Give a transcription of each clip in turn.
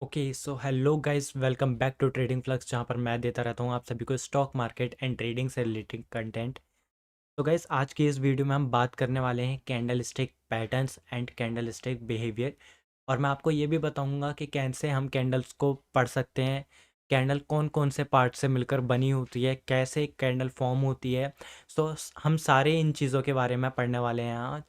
Okay so hello guys, welcome back to trading flux, जहाँ पर मैं देता रहता हूँ आप सभी को स्टॉक मार्केट एंड ट्रेडिंग से रिलेटेड कंटेंट। तो गाइस, आज की इस वीडियो में हम बात करने वाले हैं candle stick patterns and candle stick behaviour. और मैं आपको ये भी बताऊंगा कि कैसे हम कैंडल्स को पढ़ सकते हैं, कैंडल कौन कौन से पार्ट से मिलकर बनी होती है, कैसे कैंडल फॉर्म होती है। सो हम सारे इन चीज़ों के बारे में पढ़ने वाले हैं आज।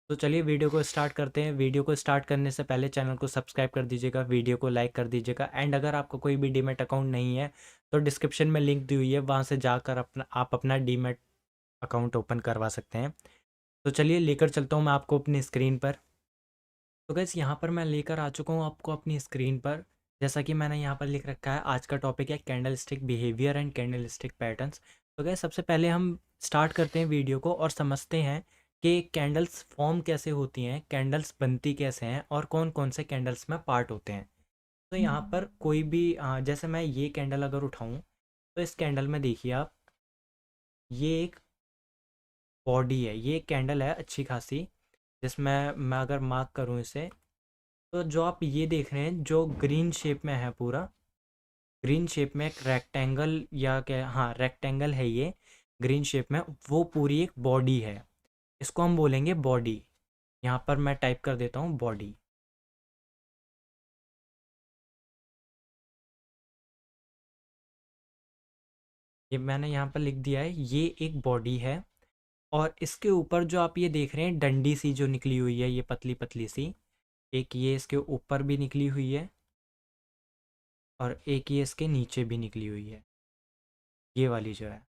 तो चलिए वीडियो को स्टार्ट करते हैं। वीडियो को स्टार्ट करने से पहले चैनल को सब्सक्राइब कर दीजिएगा, वीडियो को लाइक कर दीजिएगा, एंड अगर आपका कोई भी डीमैट अकाउंट नहीं है तो डिस्क्रिप्शन में लिंक दी हुई है, वहाँ से जाकर आप अपना डीमैट अकाउंट ओपन करवा सकते हैं। तो चलिए लेकर चलता हूँ मैं आपको अपनी स्क्रीन पर। तो गैस, यहाँ पर मैं लेकर आ चुका हूँ आपको अपनी स्क्रीन पर। जैसा कि मैंने यहाँ पर लिख रखा है, आज का टॉपिक है candle stick behaviour and candle stick patterns. तो गैस, सबसे पहले हम स्टार्ट करते हैं वीडियो को और समझते हैं कि कैंडल्स फॉर्म कैसे होती हैं, कैंडल्स बनती कैसे हैं और कौन कौन से कैंडल्स में पार्ट होते हैं। तो यहाँ पर कोई भी जैसे मैं ये कैंडल अगर उठाऊँ, तो इस कैंडल में देखिए आप, ये एक बॉडी है, ये एक कैंडल है अच्छी खासी, जिसमें मैं अगर मार्क करूँ इसे, तो जो आप ये देख रहे हैं जो ग्रीन शेप में है, पूरा ग्रीन शेप में एक रेक्टेंगल, या क्या, हाँ रेक्टेंगल है ये ग्रीन शेप में, वो पूरी एक बॉडी है। इसको हम बोलेंगे बॉडी। यहाँ पर मैं टाइप कर देता हूँ बॉडी। ये मैंने यहाँ पर लिख दिया है, ये एक बॉडी है। और इसके ऊपर जो आप ये देख रहे हैं डंडी सी जो निकली हुई है, ये पतली पतली सी, एक ये इसके ऊपर भी निकली हुई है और एक ये इसके नीचे भी निकली हुई है, ये वाली जो है।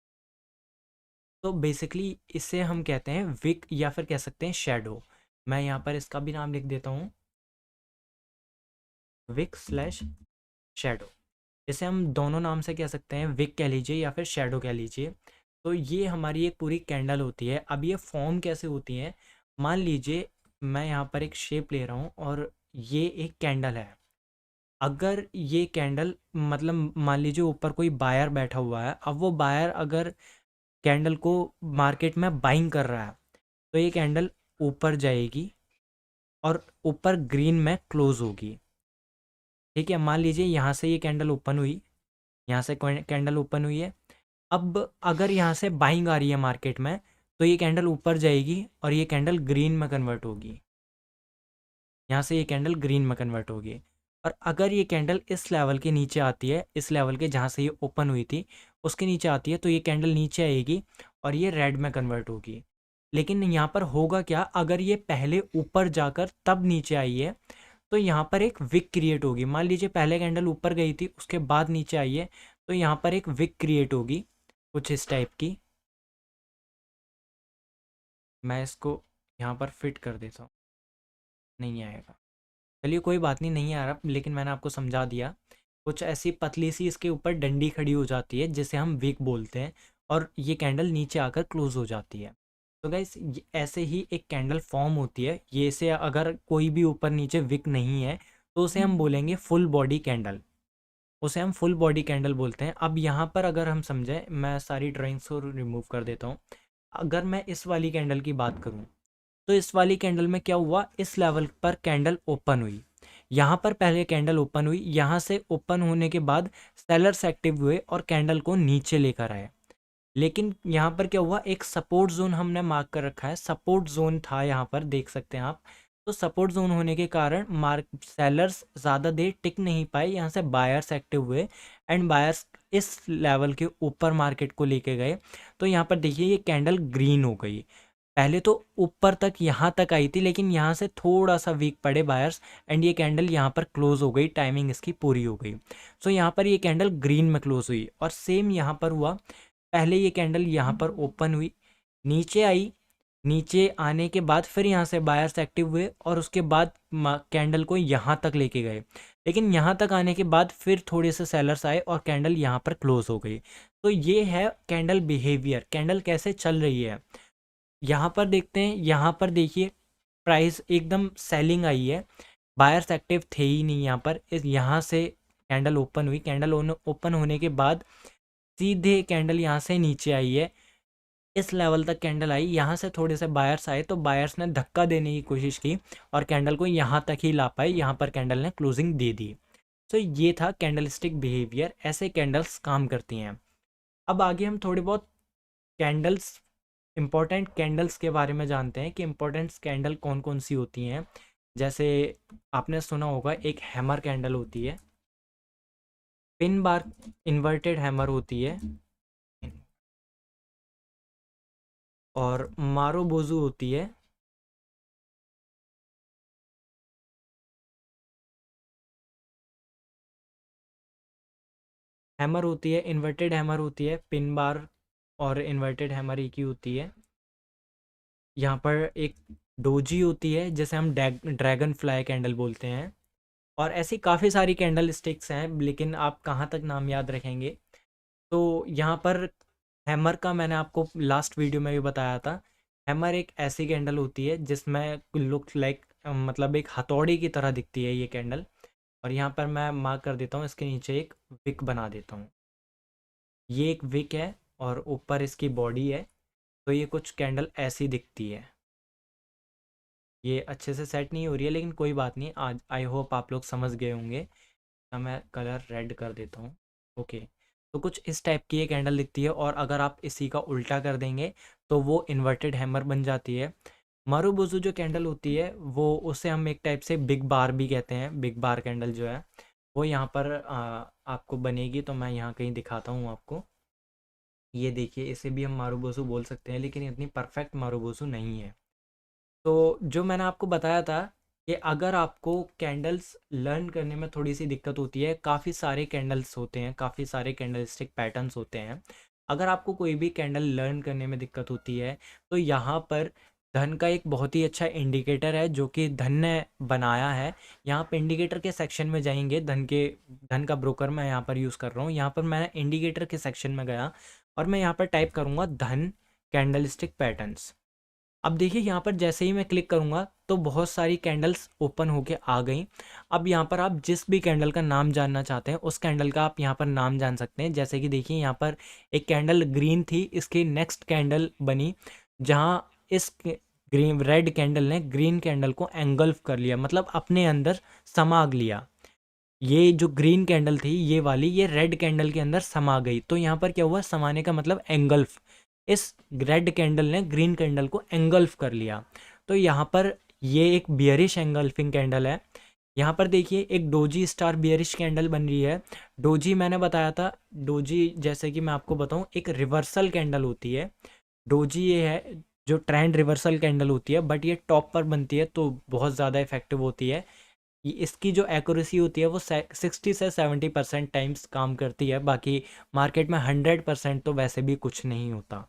तो बेसिकली इसे हम कहते हैं विक, या फिर कह सकते हैं शेडो। मैं यहाँ पर इसका भी नाम लिख देता हूँ, विक स्लैश शेडो। इसे हम दोनों नाम से कह सकते हैं, विक कह लीजिए या फिर शेडो कह लीजिए। तो ये हमारी एक पूरी कैंडल होती है। अब ये फॉर्म कैसे होती है, मान लीजिए मैं यहाँ पर एक शेप ले रहा हूँ और ये एक कैंडल है। अगर ये कैंडल, मतलब मान लीजिए ऊपर कोई बायर बैठा हुआ है, अब वो बायर अगर कैंडल को मार्केट में बाइंग कर रहा है, तो ये कैंडल ऊपर जाएगी और ऊपर ग्रीन में क्लोज होगी। ठीक है, मान लीजिए यहाँ से ये कैंडल ओपन हुई, यहाँ से कैंडल ओपन हुई है। अब अगर यहाँ से बाइंग आ रही है मार्केट में, तो ये कैंडल ऊपर जाएगी और ये कैंडल ग्रीन में कन्वर्ट होगी। यहाँ से ये कैंडल ग्रीन में कन्वर्ट होगी। और अगर ये कैंडल इस लेवल के नीचे आती है, इस लेवल के जहाँ से ये ओपन हुई थी उसके नीचे आती है, तो ये कैंडल नीचे आएगी और ये रेड में कन्वर्ट होगी। लेकिन यहाँ पर होगा क्या, अगर ये पहले ऊपर जाकर तब नीचे आई है, तो यहाँ पर एक विक क्रिएट होगी। मान लीजिए पहले कैंडल ऊपर गई थी, उसके बाद नीचे आई है, तो यहाँ पर एक विक क्रिएट होगी कुछ इस टाइप की। मैं इसको यहाँ पर फिट कर देता हूँ, नहीं आएगा। चलिए कोई बात नहीं, नहीं आ रहा, लेकिन मैंने आपको समझा दिया। कुछ ऐसी पतली सी इसके ऊपर डंडी खड़ी हो जाती है, जिसे हम विक बोलते हैं, और ये कैंडल नीचे आकर क्लोज हो जाती है। तो गाइस, ऐसे ही एक कैंडल फॉर्म होती है। ये से अगर कोई भी ऊपर नीचे विक नहीं है, तो उसे हम बोलेंगे फुल बॉडी कैंडल, उसे हम फुल बॉडी कैंडल बोलते हैं। अब यहाँ पर अगर हम समझें, मैं सारी ड्राइंग्स को रिमूव कर देता हूँ। अगर मैं इस वाली कैंडल की बात करूँ, तो इस वाली कैंडल में क्या हुआ, इस लेवल पर कैंडल ओपन हुई, यहाँ पर पहले कैंडल ओपन हुई, यहाँ से ओपन होने के बाद सेलर्स एक्टिव हुए और कैंडल को नीचे लेकर आए। लेकिन यहाँ पर क्या हुआ, एक सपोर्ट जोन हमने मार्क कर रखा है, सपोर्ट जोन था यहाँ पर, देख सकते हैं आप। तो सपोर्ट जोन होने के कारण सेलर्स ज़्यादा देर टिक नहीं पाए, यहाँ से बायर्स एक्टिव हुए एंड बायर्स इस लेवल के ऊपर मार्केट को लेके गए। तो यहाँ पर देखिए ये कैंडल ग्रीन हो गई। पहले तो ऊपर तक यहाँ तक आई थी, लेकिन यहाँ से थोड़ा सा वीक पड़े बायर्स एंड ये कैंडल यहाँ पर क्लोज हो गई, टाइमिंग इसकी पूरी हो गई। सो यहाँ पर ये कैंडल ग्रीन में क्लोज हुई। और सेम यहाँ पर हुआ, पहले ये कैंडल यहाँ पर ओपन हुई, नीचे आई, नीचे आने के बाद फिर यहाँ से बायर्स एक्टिव हुए और उसके बाद कैंडल को यहाँ तक लेके गए। लेकिन यहाँ तक आने के बाद फिर थोड़े से सेलर्स आए और कैंडल यहाँ पर क्लोज हो गई। तो ये है कैंडल बिहेवियर, कैंडल कैसे चल रही है। यहाँ पर देखते हैं, यहाँ पर देखिए प्राइस एकदम सेलिंग आई है, बायर्स एक्टिव थे ही नहीं यहाँ पर। इस यहाँ से कैंडल ओपन हुई, कैंडल ओपन होने के बाद सीधे कैंडल यहाँ से नीचे आई है, इस लेवल तक कैंडल आई, यहाँ से थोड़े से बायर्स आए तो बायर्स ने धक्का देने की कोशिश की और कैंडल को यहाँ तक ही ला पाए, यहाँ पर कैंडल ने क्लोजिंग दे दी। तो ये था कैंडलस्टिक बिहेवियर, ऐसे कैंडल्स काम करती हैं। अब आगे हम थोड़े बहुत कैंडल्स, इम्पोर्टेंट कैंडल्स के बारे में जानते हैं कि इम्पोर्टेंट कैंडल कौन कौन सी होती हैं। जैसे आपने सुना होगा एक हैमर कैंडल होती है, पिन बार इन्वर्टेड हैमर होती है, और मारोबोजू होती है। हैमर होती है, इन्वर्टेड हैमर होती है, पिन बार और इन्वर्टेड हैमर एक ही होती है। यहाँ पर एक डोजी होती है जिसे हम ड्रैगन फ्लाई कैंडल बोलते हैं। और ऐसी काफ़ी सारी कैंडल स्टिक्स हैं, लेकिन आप कहाँ तक नाम याद रखेंगे। तो यहाँ पर हैमर का मैंने आपको लास्ट वीडियो में भी बताया था। हैमर एक ऐसी कैंडल होती है जिसमें लुक लाइक, मतलब एक हथौड़ी की तरह दिखती है ये कैंडल। और यहाँ पर मैं मार्क कर देता हूँ, इसके नीचे एक विक बना देता हूँ। ये एक विक है और ऊपर इसकी बॉडी है। तो ये कुछ कैंडल ऐसी दिखती है। ये अच्छे से सेट नहीं हो रही है, लेकिन कोई बात नहीं, आज आई होप आप लोग समझ गए होंगे। अब मैं कलर रेड कर देता हूँ। ओके, तो कुछ इस टाइप की ये कैंडल दिखती है, और अगर आप इसी का उल्टा कर देंगे तो वो इन्वर्टेड हैमर बन जाती है। मारूबोजू जो कैंडल होती है वो, उसे हम एक टाइप से बिग बार भी कहते हैं। बिग बार कैंडल जो है वो यहाँ पर आपको बनेगी, तो मैं यहाँ कहीं दिखाता हूँ आपको। ये देखिए, इसे भी हम मारूबोजू बोल सकते हैं, लेकिन इतनी परफेक्ट मारूबोजू नहीं है। तो जो मैंने आपको बताया था कि अगर आपको कैंडल्स लर्न करने में थोड़ी सी दिक्कत होती है, काफ़ी सारे कैंडल्स होते हैं, काफ़ी सारे कैंडलस्टिक पैटर्न्स होते हैं। अगर आपको कोई भी कैंडल लर्न करने में दिक्कत होती है, तो यहाँ पर धन का एक बहुत ही अच्छा इंडिकेटर है जो कि धन ने बनाया है। यहाँ पे इंडिकेटर के सेक्शन में जाएंगे, धन का ब्रोकर मैं यहाँ पर यूज़ कर रहा हूँ। यहाँ पर मैं इंडिकेटर के सेक्शन में गया और मैं यहाँ पर टाइप करूँगा धन कैंडलस्टिक पैटर्न्स। अब देखिए, यहाँ पर जैसे ही मैं क्लिक करूँगा तो बहुत सारी कैंडल्स ओपन होके आ गई। अब यहाँ पर आप जिस भी कैंडल का नाम जानना चाहते हैं, उस कैंडल का आप यहाँ पर नाम जान सकते हैं। जैसे कि देखिए, यहाँ पर एक कैंडल ग्रीन थी, इसकी नेक्स्ट कैंडल बनी जहाँ इस ग्रीन रेड कैंडल ने ग्रीन कैंडल को एंगल्फ कर लिया, मतलब अपने अंदर समा लिया। ये जो ग्रीन कैंडल थी ये वाली, ये रेड कैंडल के अंदर समा गई। तो यहाँ पर क्या हुआ, समाने का मतलब एंगल्फ। इस रेड कैंडल ने ग्रीन कैंडल को एंगल्फ कर लिया। तो यहाँ पर ये एक बियरिश एंगल्फिंग कैंडल है। यहाँ पर देखिए एक डोजी स्टार बियरिश कैंडल बन रही है। डोजी मैंने बताया था, डोजी जैसे कि मैं आपको बताऊँ एक रिवर्सल कैंडल होती है। डोजी ये है जो ट्रेंड रिवर्सल कैंडल होती है, बट ये टॉप पर बनती है तो बहुत ज़्यादा इफेक्टिव होती है। इसकी जो एक्यूरेसी होती है वो 60 से 70% टाइम्स काम करती है। बाकी मार्केट में 100% तो वैसे भी कुछ नहीं होता।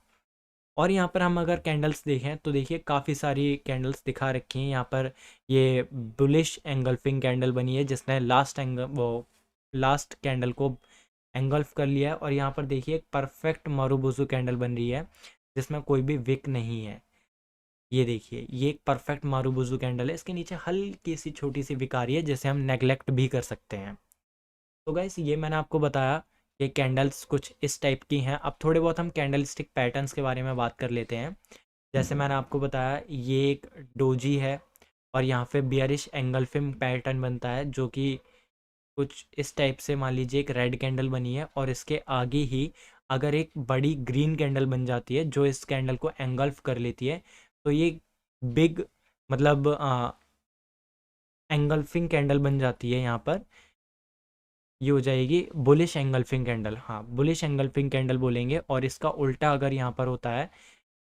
और यहाँ पर हम अगर कैंडल्स देखें तो देखिए काफ़ी सारी कैंडल्स दिखा रखी हैं यहाँ पर। ये बुलिश एंगल्फिंग कैंडल बनी है जिसने लास्ट कैंडल को एंगल्फ कर लिया है। और यहाँ पर देखिए एक परफेक्ट मारूबोजू कैंडल बन रही है जिसमें कोई भी विक नहीं है। ये देखिए, ये एक परफेक्ट मारूबुजू कैंडल है, इसके नीचे हल्की सी छोटी सी विकारी है जिसे हम नेग्लेक्ट भी कर सकते हैं। तो गाइस, ये मैंने आपको बताया कि कैंडल्स कुछ इस टाइप की हैं। अब थोड़े बहुत हम कैंडल स्टिक पैटर्न्स के बारे में बात कर लेते हैं। जैसे मैंने आपको बताया, ये एक डोजी है और यहाँ पे बियरिश एंगल्फिंग पैटर्न बनता है जो कि कुछ इस टाइप से, मान लीजिए एक रेड कैंडल बनी है और इसके आगे ही अगर एक बड़ी ग्रीन कैंडल बन जाती है जो इस कैंडल को एंगल्फ कर लेती है, तो ये बिग, मतलब एंगल्फिंग कैंडल बन जाती है। यहाँ पर ये हो जाएगी बुलिश एंगल्फिंग कैंडल। हाँ, बुलिश एंगल्फिंग कैंडल बोलेंगे। और इसका उल्टा अगर यहाँ पर होता है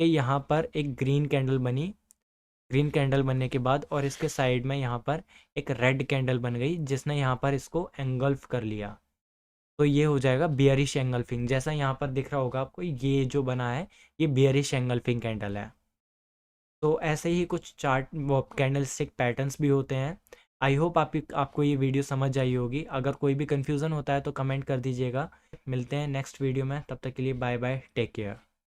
कि यहाँ पर एक ग्रीन कैंडल बनी, ग्रीन कैंडल बनने के बाद और इसके साइड में यहाँ पर एक रेड कैंडल बन गई जिसने यहाँ पर इसको एंगल्फ कर लिया, तो ये हो जाएगा बियरिश एंगल्फिंग। जैसा यहाँ पर दिख रहा होगा आपको, ये जो बना है ये बियरिश एंगल्फिंग कैंडल है। तो ऐसे ही कुछ चार्ट वो कैंडल स्टिक पैटर्न्स भी होते हैं। आई होप आपको ये वीडियो समझ आई होगी। अगर कोई भी कन्फ्यूज़न होता है तो कमेंट कर दीजिएगा। मिलते हैं नेक्स्ट वीडियो में, तब तक के लिए बाय बाय, टेक केयर।